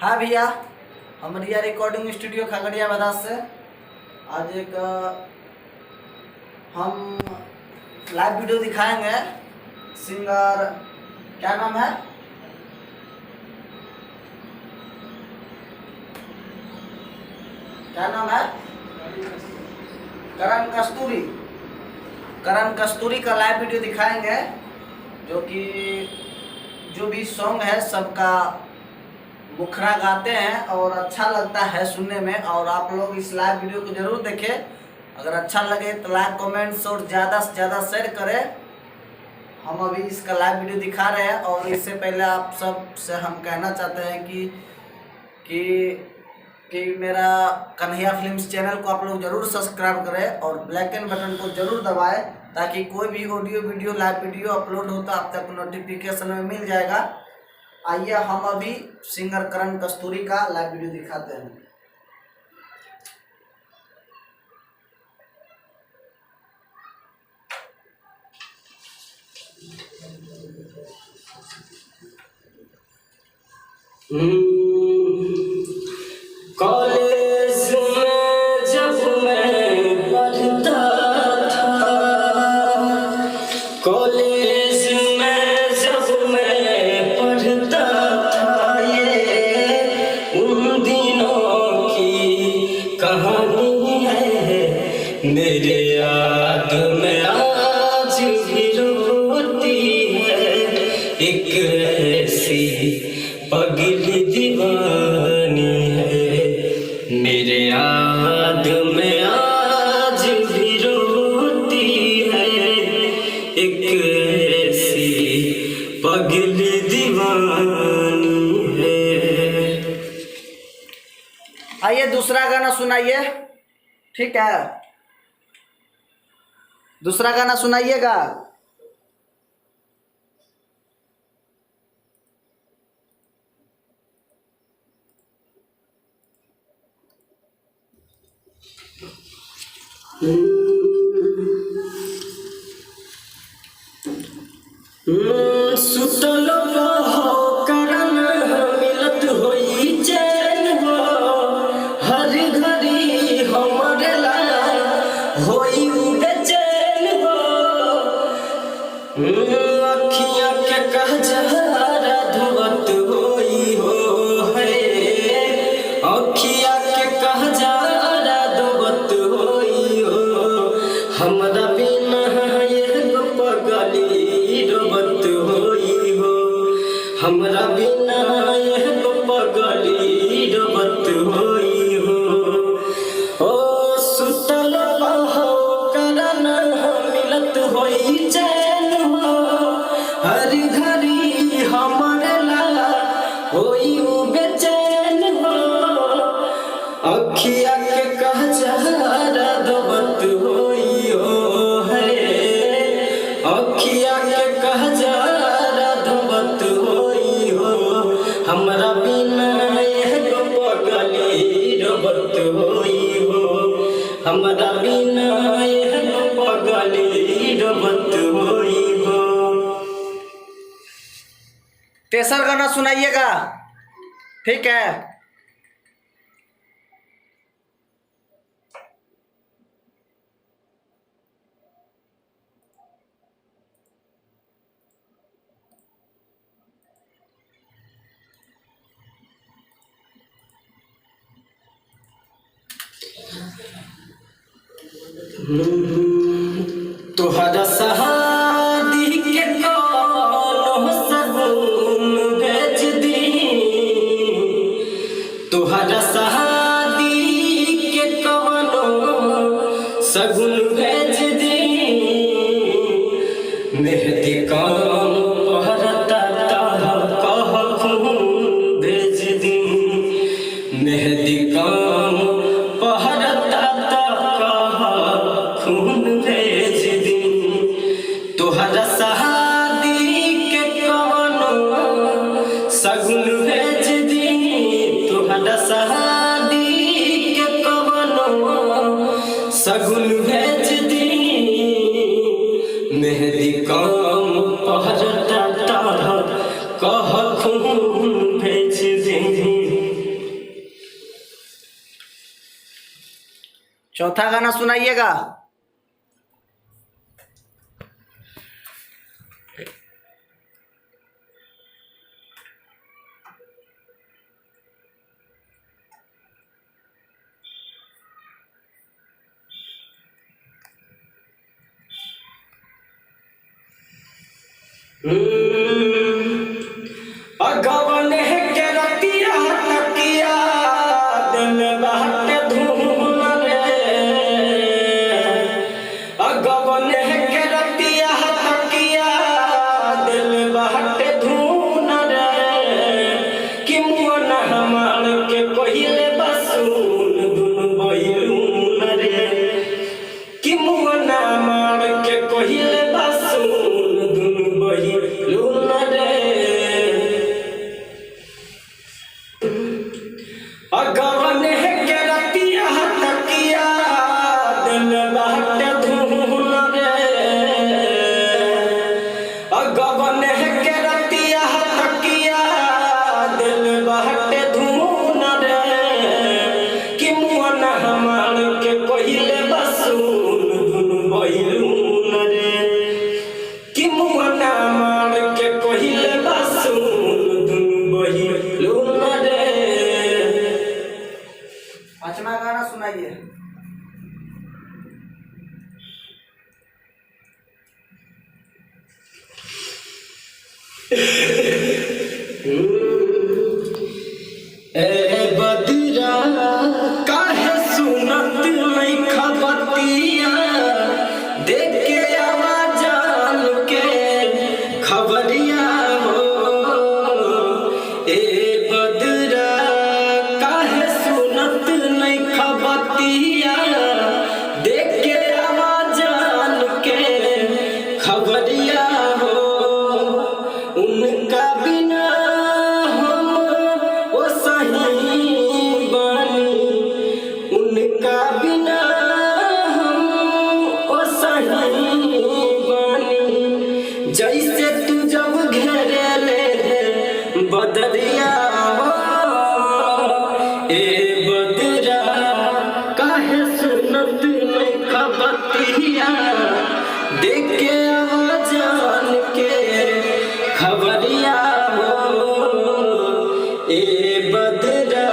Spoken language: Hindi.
हाँ भैया, हम रिया रिकॉर्डिंग स्टूडियो खगड़िया बदास से आज एक हम लाइव वीडियो दिखाएंगे। सिंगर क्या नाम है? क्या नाम है? करण कस्तूरी। करण कस्तूरी का लाइव वीडियो दिखाएंगे, जो कि जो भी सॉन्ग है सबका मुखरा गाते हैं और अच्छा लगता है सुनने में। और आप लोग इस लाइव वीडियो को जरूर देखें। अगर अच्छा लगे तो लाइक कमेंट्स और ज़्यादा से ज़्यादा शेयर करें। हम अभी इसका लाइव वीडियो दिखा रहे हैं और इससे पहले आप सब से हम कहना चाहते हैं कि मेरा कन्हैया फिल्म्स चैनल को आप लोग जरूर सब्सक्राइब करें और ब्लैक एंड बटन को जरूर दबाएं, ताकि कोई भी audio video live video upload हो तो आप तक नोटिफिकेशन में मिल जाएगा। आइए हम अभी सिंगर करण कस्तूरी का लाइव वीडियो दिखाते हैं। कॉलेज में जब मैं पढ़ता था, कॉलेज में जब मैं पढ़ता था, ये उन दिनों की कहानी है। मेरे याद में आज भी रोती है एक ऐसी पगली दीवानी है। मेरे याद में आज भी रोती है एक ऐसी पगली दीवानी है। आइए दूसरा गाना सुनाइए। ठीक है, दूसरा गाना सुनाइएगा। सुतल रहो करन मिलत होई चैन हो, हर घड़ी हमरे ला होई बेचैन हो। अखियां के कहजरा धुवत होई हो है, अखियां के कहजरा धुवत होई हो। हमरा बिना एगो पगली रोबत होई हो, हमरा बिना एगो पगली रोबत होई हो। ओ सुतल रहो करन मिलत होई चैन हो, हर घड़ी हमरे ला होई बेचैन हो। अखिया के कहजरा धोवत होई हो है, अखिया के कहजरा धोवत होई हो। हमरा बिना एगो पगली रोबत होई हो, हमरा बिना एगो पगली रोबत होई हो। तेसर गाना सुनाइएगा। ठीक है, तोहरा शादी के कोनो सगुन भेज दी, तोहरा शादी के कोनो सगुन भेज दी। मेहदी काम पहरता कह खून भेज दी, मेहदी काम पहरता खून भेज दी। चौथा गाना सुनाइएगा। अगवन के रतिया तकिया दिल बहट धूम रे। अगवन के रतिया तकिया दिल बहट धूम रे। कि मुअन हमार के कहिले बसून दुनु बहिरून रे। कि मुअन हमार के कहिले बसून दुनु बहिरून रे। अगवन के रतिया तकिया दिल बहट धूम रे। अगवन के रतिया तकिया दिल बहट धूम रे। कि मुअन हमार के कहिले बसून दुनु बहिरून रे। कि मुअन हमार के कहिले बसून दुनु बहिरून रे। पांचवा गाना सुनाइए। ए बदिरा काहे सुनत नहीं खबतिया। देख के आवाजान के खबरिया हो। ए बदिरा काहे सुनत नहीं खबतिया। देख के आवाजान के खबरिया हो। उनका बिना हम ओ सही बानी। उनका बिना हम ओ सही बानी। जैसे तू जब घेरे ले बदरिया हो। ए बदरा काहे सुनत नहीं खबतिया। देख के आवाजान के खबरिया हो। ए बदरा